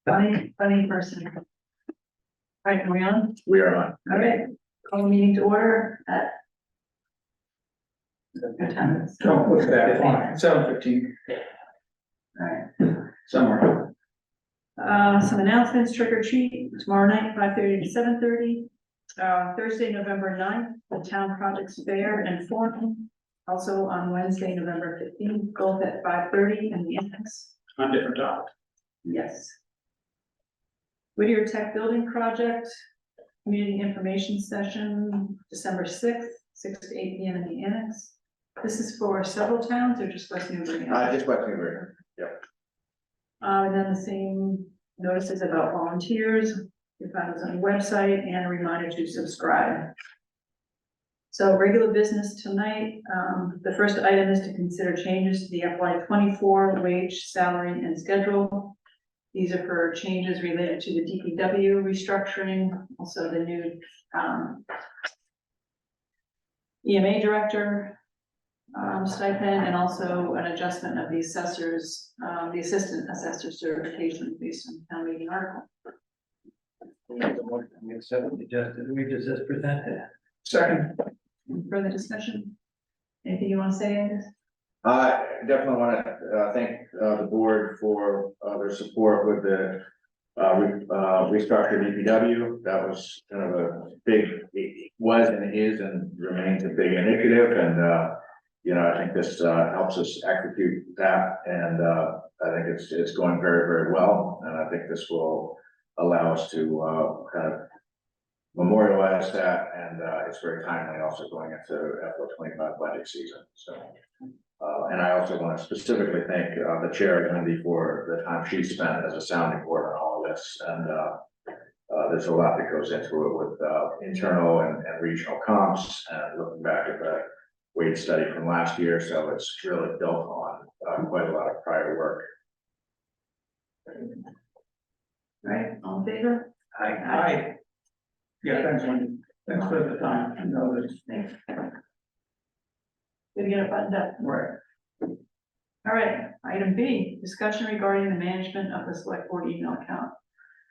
Funny person. All right, are we on? We are on. All right, call the meeting to order at. What time is it? Oh, what's that? 7:15, All right, somewhere. some announcements, trick or treat tomorrow night, 5:30 to 7:30. Thursday, November 9th, the town projects fair and forum. Also on Wednesday, November 15th, golf at 5:30 in the annex. On different topic. Yes. Whittier Tech Building Project, Community Information Session, December 6th, 6 to 8 p.m. in the annex. This is for several towns or just West Newbury? Just West Newbury. Yep. And then the same notices about volunteers, you find those on the website, and a reminder to subscribe. So regular business tonight, the first item is to consider changes to the FY24 wage, salary, and schedule. These are for changes related to the DPW restructuring, also the new EMA director stipend, and also an adjustment of the assessors, the assistant assessor certification based on town meeting article. Accept the adjusted wages as presented. Second. Further discussion? Anything you want to say, Angus? I definitely want to thank the board for their support with the restructured DPW. That was kind of a big, it was and is and remains a big initiative, and you know, I think this helps us execute that, and I think it's going very, very well, and I think this will allow us to kind of memorialize that, and it's very timely also going into FY25 budget season. So, and I also want to specifically thank the chair, Wendy, for the time she spent as a sounding board on all of this. And there's a lot that goes into it with internal and regional comps, and looking back at the wage study from last year. So it's really built on quite a lot of prior work. All right, all in favor? Aye. Yeah, thanks, Wendy. Thanks for the time. I know this. Thanks. Good to get it buttoned up. Right. All right, item B, discussion regarding the management of the select board email account.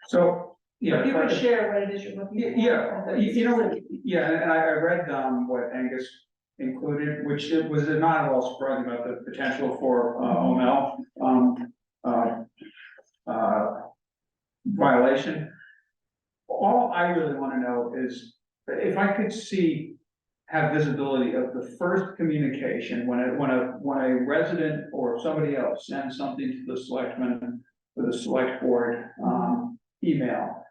So, yeah. If you would share what it is you're looking for. Yeah, you know, yeah, and I read what Angus included, which was not at all surprising about the potential for OML violation. All I really want to know is if I could have visibility of the first communication when a resident or somebody else sends something to the selectmen or the select board email.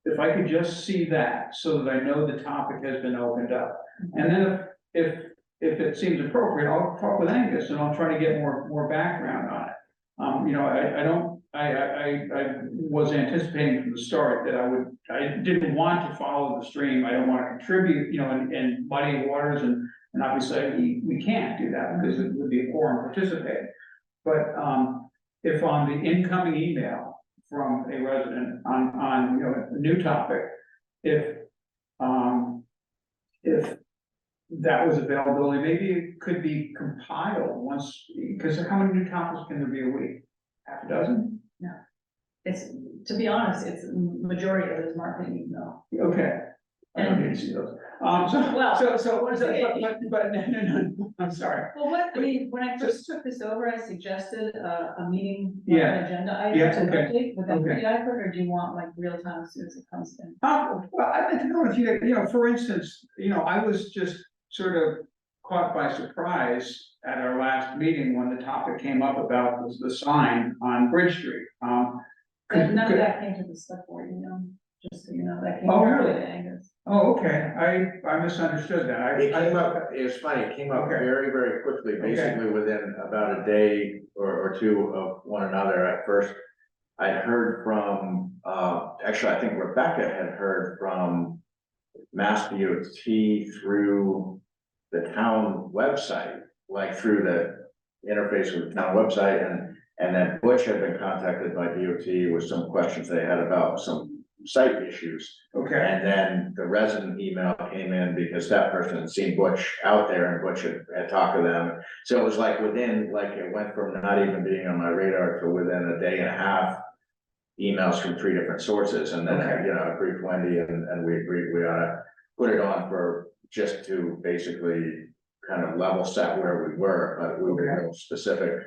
If I could just see that so that I know the topic has been opened up, and then if it seems appropriate, I'll talk with Angus and I'll try to get more background on it. You know, I was anticipating from the start that I didn't want to follow the stream. I don't want to contribute, you know, and muddy waters, and obviously we can't do that because it would be a quorum participating. But if on the incoming email from a resident on you know, a new topic, if that was availability, maybe it could be compiled once, because how many new topics can there be a week? Half a dozen? No, it's, to be honest, it's majority of it is marketing email. Okay. I don't need to see those. But no, I'm sorry. Well, what, I mean, when I first took this over, I suggested a meeting, Yeah. an agenda item Yeah, to okay. update, would that Okay. be adequate, or do you want like real time as soon as it comes in? Well, I'd like to know if you know, for instance, you know, I was just sort of caught by surprise at our last meeting when the topic came up about the sign on Bridge Street. And none of that came to the select board, you know, just so you know, that came Oh, directly really? to Angus. Oh, okay, I misunderstood that. It came up, it was funny, it came up Okay. very, very quickly, basically within about a day or two of one another. At first, I heard from, actually, I think Rebecca had heard from Mass DOT through the town website, like through the interface with the town website, and then Butch had been contacted by DOT with some questions they had about some site issues. Okay, And then the resident email came in because that person had seen Butch out there, and Butch had talked to them. So it was like within, like, it went from not even being on my radar to within a day and a half, emails from 3 different sources, and then, Okay. you know, I briefed Wendy and we agreed we ought to put it on for, just to basically kind of level set where we were, but we were Okay. real specific,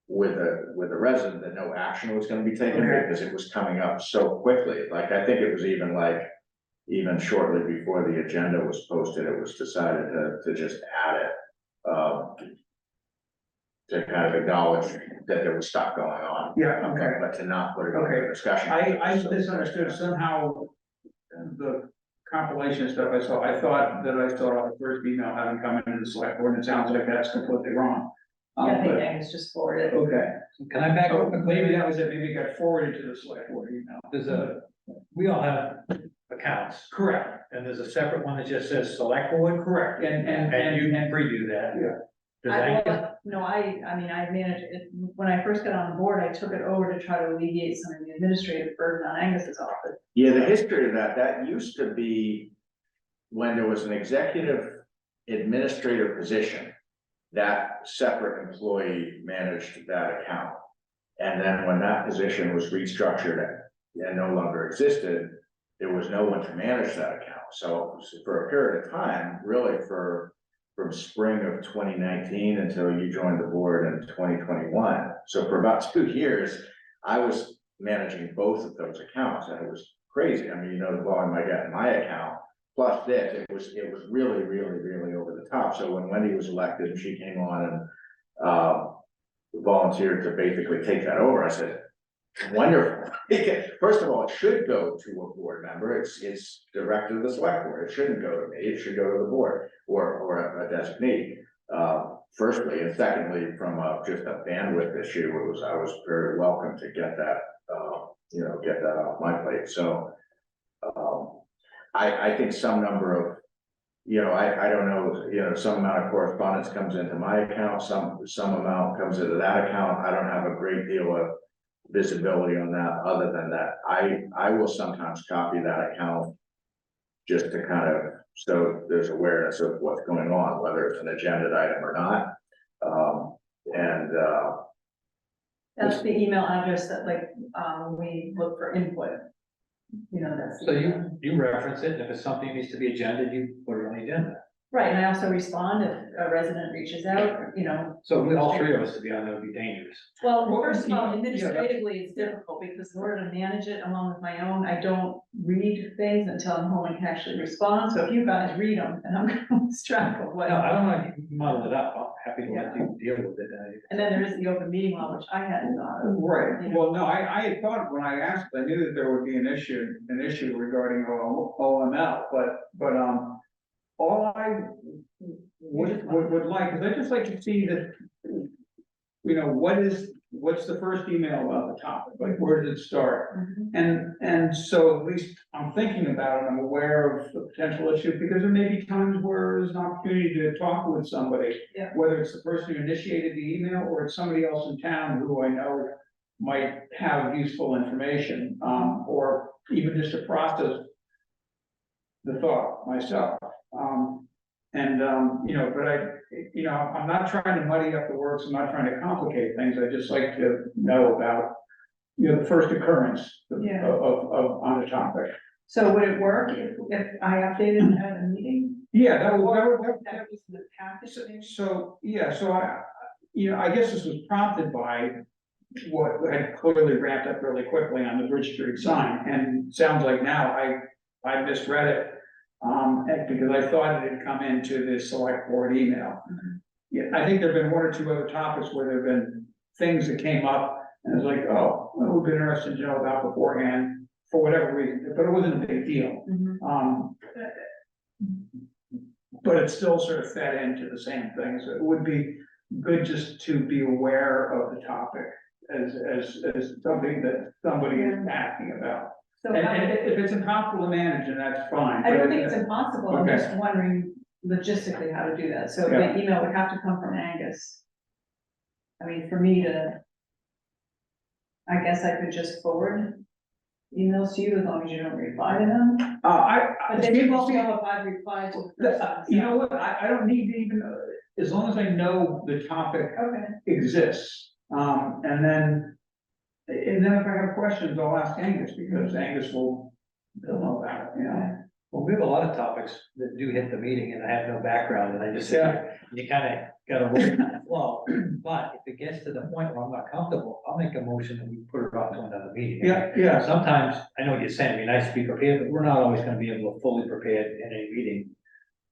with a resident that no action was gonna be taken Okay. because it was coming up so quickly. Like, I think it was even shortly before the agenda was posted, it was decided to just add it. To kind of acknowledge that there was stuff going on. Yeah, okay. But to not put it on Okay. the discussion. I So- misunderstood somehow the compilation stuff I saw. I thought that I saw the first email having come into the select board, and it sounds like that's completely wrong. I think But- Angus just forwarded. Okay, Can I back oh, up? maybe that was it, maybe it got forwarded to the select board email. We all have accounts, Correct, and there's a separate one that just says select board, correct, and you can preview that. Yeah. Does I, that, well, no, I mean, I managed it, when I first got on board, I took it over to try to alleviate some of the administrative burden on Angus's office. Yeah, the history of that used to be when there was an executive administrator position, that separate employee managed that account. And then when that position was restructured and no longer existed, there was no one to manage that account. So for a period of time, really from spring of 2019 until you joined the board in 2021. So for about 2 years, I was managing both of those accounts, and it was crazy. I mean, you know, the volume I got in my account, plus this, it was really, really, really over the top. So when Wendy was elected and she came on and volunteered to basically take that over, I said, wonderful. First of all, it should go to a board member. It's directed to the select board. It shouldn't go to me. It should go to the board or a designee. Firstly, and secondly, from just a bandwidth issue, I was very welcome to get that, get that off my plate. So I think some number of, I don't know, some amount of correspondence comes into my account, some amount comes into that account. I don't have a great deal of visibility on that, other than that, I will sometimes copy that account just to kind of, so there's awareness of what's going on, whether it's an agenda item or not. That's the email address that we look for input. That's. so you reference it, and if it's something that needs to be agended, you put it on the agenda. Right, and I also respond if a resident reaches out, So we all 3 of us to be on there would be dangerous. Well, Well, first of all, yeah, administratively, it's difficult because in order to manage it along with my own, I don't read things until I'm home and can actually respond. So if you guys read them, and I'm gonna lose track of what. No, I don't want to muddle it up, I'm happy to let you deal with it. And then there is the open meeting law, which I hadn't thought of. right. Well, no, I had thought when I asked, I knew that there would be an issue regarding OML, but all I would like, because I just like to see that, what's the first email about the topic, like, where did it start? Mhm. And so at least I'm thinking about it, I'm aware of the potential issue, because there may be times where there's an opportunity to talk with somebody. Yeah. Whether it's the person who initiated the email, or it's somebody else in town who I know might have useful information, or even just to process the thought myself. But I'm not trying to muddy up the works, I'm not trying to complicate things, I just like to know about, the first occurrence Yeah. of on the topic. So would it work if I updated at a meeting? Yeah, that would. That was the package. So I guess this was prompted by what had clearly ramped up really quickly on the Bridge Street sign, and sounds like now I misread it. Because I thought it had come into the select board email. Mhm. Yeah, I think there've been 1 or 2 other topics where there've been things that came up, and it's like, oh, it would be interesting to know about beforehand, for whatever reason, but it wasn't a big deal. Mhm. But it still sort of fed into the same thing, so it would be good just to be aware of the topic as something that somebody is asking about. So And if it's impossible to manage, then that's fine. I don't think it's impossible, I'm Okay. just wondering logistically how to do that, so Yeah. the email would have to come from Angus. I mean, for me to. I guess I could just forward emails to you as long as you don't reply to them, but then you won't know if I've replied to the person. You know what, I don't need to even, as long as I know the topic Okay, exists, and then And then if I have questions, I'll ask Angus, because Angus will know about it, you know? Well, we have a lot of topics that do hit the meeting and I have no background and I just sit here, you kinda gotta roll with the flow. But if it gets to the point where I'm not comfortable, I'll make a motion and we put it off to another meeting. Yeah. Sometimes, I know what you're saying, it'd be nice to be prepared, but we're not always gonna be able to fully prepared in a meeting.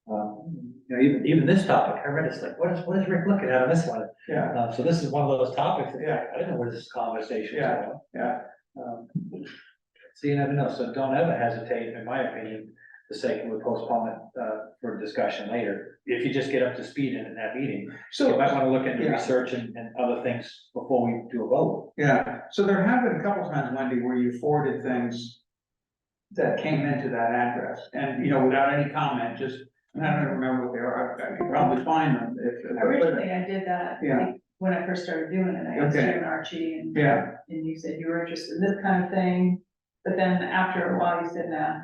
You know, even this topic, I read, it's like, what is Rick looking at on this one? Yeah, So this is one of those topics, that, Yeah. I don't know where this conversation is Yeah. going. yeah, So you never know, so don't ever hesitate, in my opinion, to say, can we postpone it, for discussion later? If you just get up to speed in that meeting, so you might wanna look into Yeah. research and other things before we do a vote. yeah, so there have been a couple times, Wendy, where you forwarded things that came into that address, and, you know, without any comment, just, and I don't remember what they are, I can probably find them if. Originally, I did that. Yeah. When I first started doing it, I asked you Okay. and Archie, and Yeah, you said you were interested in this kind of thing, but then after a while, you said, nah,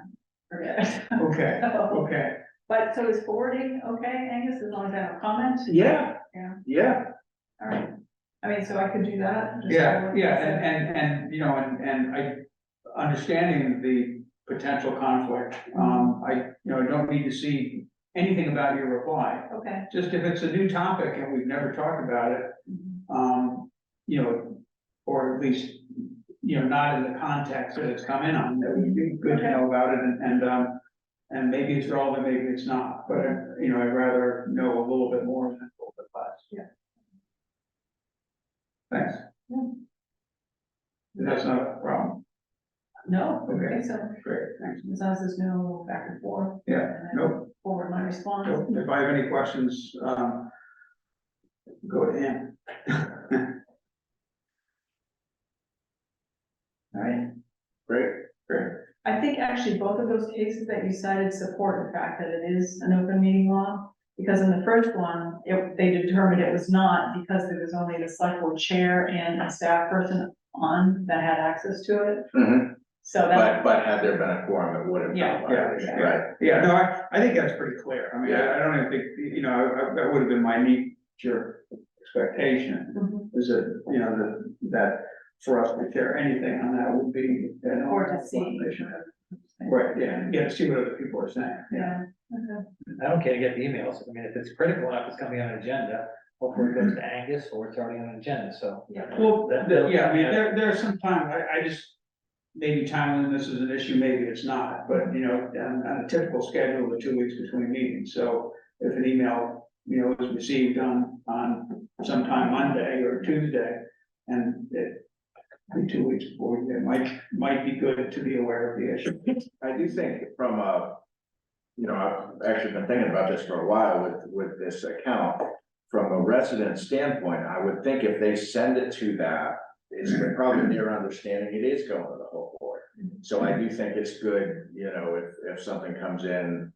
forget it. okay, So, okay, but so is forwarding, okay, Angus, as long as I have a comment? Yeah. Yeah. Yeah, All right, I mean, so I could do that? just yeah, so- and, you know, and I, understanding the potential conflict, I, you know, I don't need to see anything about your reply. Okay. Just if it's a new topic and we've never talked about it, you know, or at least, you know, not in the context that it's come in on, that would be good to know about it, and maybe it's relevant, maybe it's not, but, you know, I'd rather know a little bit more than a little bit less. Yeah. Thanks. Yeah. That's not a problem. No, I Okay. think so, Great, thanks. as long as there's no back and forth. Yeah, and I nope. Forward my response. So if I have any questions, go to him. All right. great. Great. I think actually both of those cases that you cited support the fact that it is an open meeting law. Because in the first one, they determined it was not because there was only the select board chair and a staff person on that had access to it. Mhm. So that, But had there been a quorum, it would have. been a Yeah, violation, yeah. Right, Yeah, no, I think that's pretty clear. I mean, Yeah. I don't even think, you know, that would have been my knee-jerk expectation, Mhm. is that, you know, that for us to care anything on that would be. or to see. Right, yeah, to see what other people are saying. Yeah, okay. I don't care to get the emails, I mean, if it's critical enough, it's gonna be on an agenda, hopefully it goes to Angus, or it's already on an agenda, so. Well, yeah, I mean, Yeah. there are some times, I just, maybe timeliness is an issue, maybe it's not, but, you know, on a typical schedule, the 2 weeks between meetings, so if an email, you know, is received on sometime Monday or Tuesday, and it be 2 weeks before, it might be good to be aware of the issue. I do think from you know, I've actually been thinking about this for a while with this account. From a resident standpoint, I would think if they send it to that, it's probably their understanding it is going to the whole board. So I do think it's good, you know, if something comes in,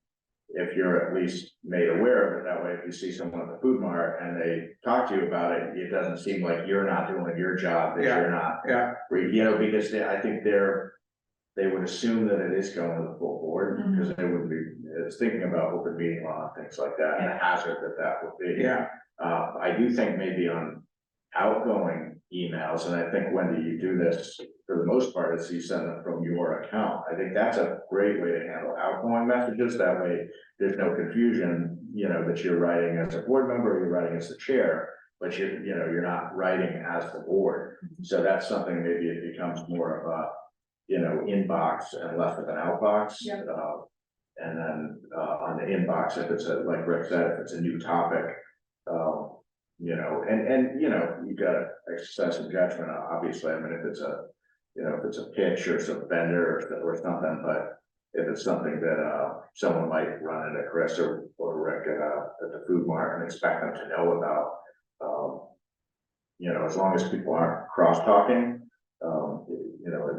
if you're at least made aware of it, that way, if you see someone at the food mart and they talk to you about it, it doesn't seem like you're not doing your job, that you're not. Yeah. You know, because I think they would assume that it is going to the full board, because they wouldn't be, it's thinking about open meeting law and things like that, and the hazard that would be. Yeah, I do think maybe on outgoing emails, and I think Wendy, you do this for the most part, is you send them from your account. I think that's a great way to handle outgoing messages, that way there's no confusion, you know, that you're writing as a board member, or you're writing as the chair, but you're not writing as the board. So that's something, maybe it becomes more of a, you know, inbox and less of an outbox. Yep. And then, on the inbox, if it's like Rick said, if it's a new topic, you know, and, you know, you gotta exercise some judgment, obviously, I mean, if it's a, you know, if it's a pitch or some vendor or something, but if it's something that, someone might run into Chris or Rick at the food mart and expect them to know about, you know, as long as people aren't cross-talking, you know.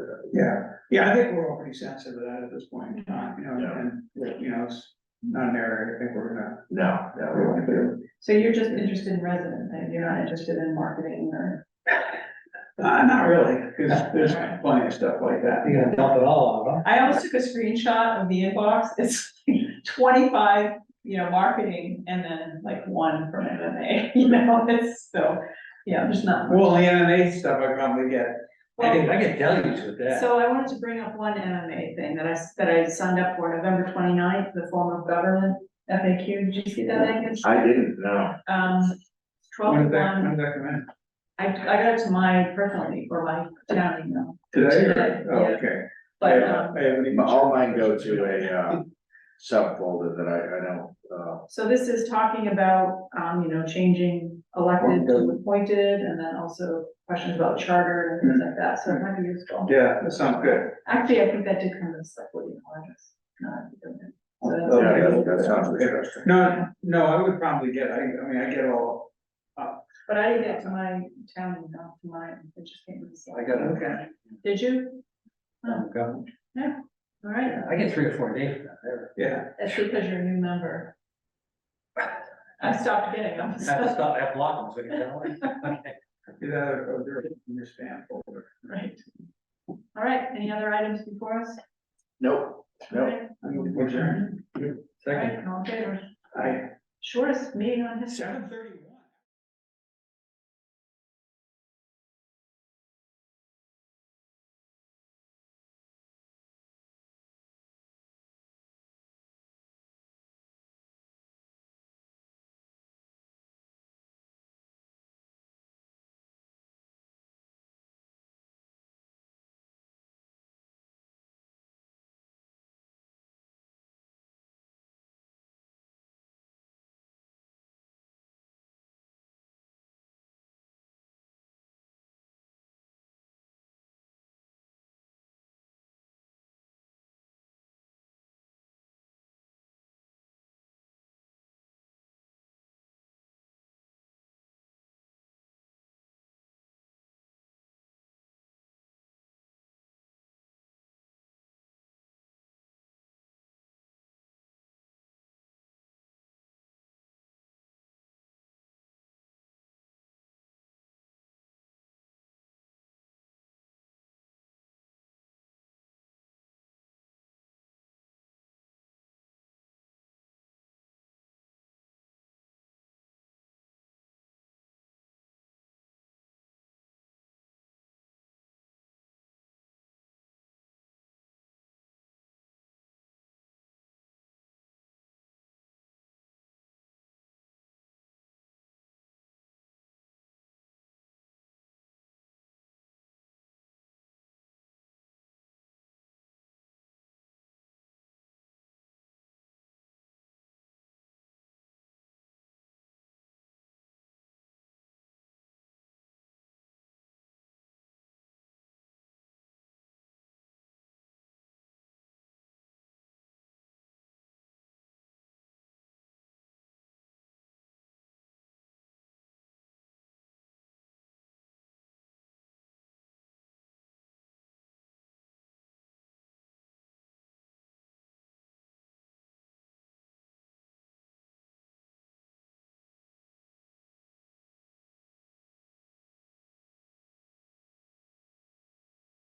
yeah, I think we're all pretty sensitive to that at this point in time, you know, Yeah. and, you know, it's not an area I think we're gonna. No, we want to do. So you're just interested in resident things, you're not interested in marketing or? Not really, because there's plenty of stuff like that. You're gonna dump it all on, huh? I almost took a screenshot of the inbox, it's 25, you know, marketing, and then like 1 from MMA, you know, it's so, yeah, there's not. Well, the MMA stuff I probably get I can tell you with that. So I wanted to bring up one MMA thing that I signed up for November 29th, the form of government FAQ. Did you see that, Angus? I didn't know. 12 When to did that, 1. when did that come in? I got it to my personally for my town email. Today? Today, Oh, yeah. okay. But, I haven't even. All mine go to a, subfolder that I don't, so this is talking about, changing elected to appointed, and then also questions about charter and things like that, so it might be useful. Yeah, that sounds good. Actually, I think that did come to the select board email address. No, I think it did. So that's- yeah, that sounds interesting. No, I would probably get, I mean, I get all, But I didn't get to my town email, to mine, it just came to the select. I got it. Okay. Did you? Oh, Go. all right, I get 3 or 4 days for that, there. yeah. that's because you're a new member. I stopped getting them. I have to stop, I have to block them, so you can tell me. Okay. Get out of there in your spam folder. Right. All right, any other items before us? Nope, All nope. right, I mean, adjourn. all Second. right, all in favor? I, Shortest meeting on history. 7:31.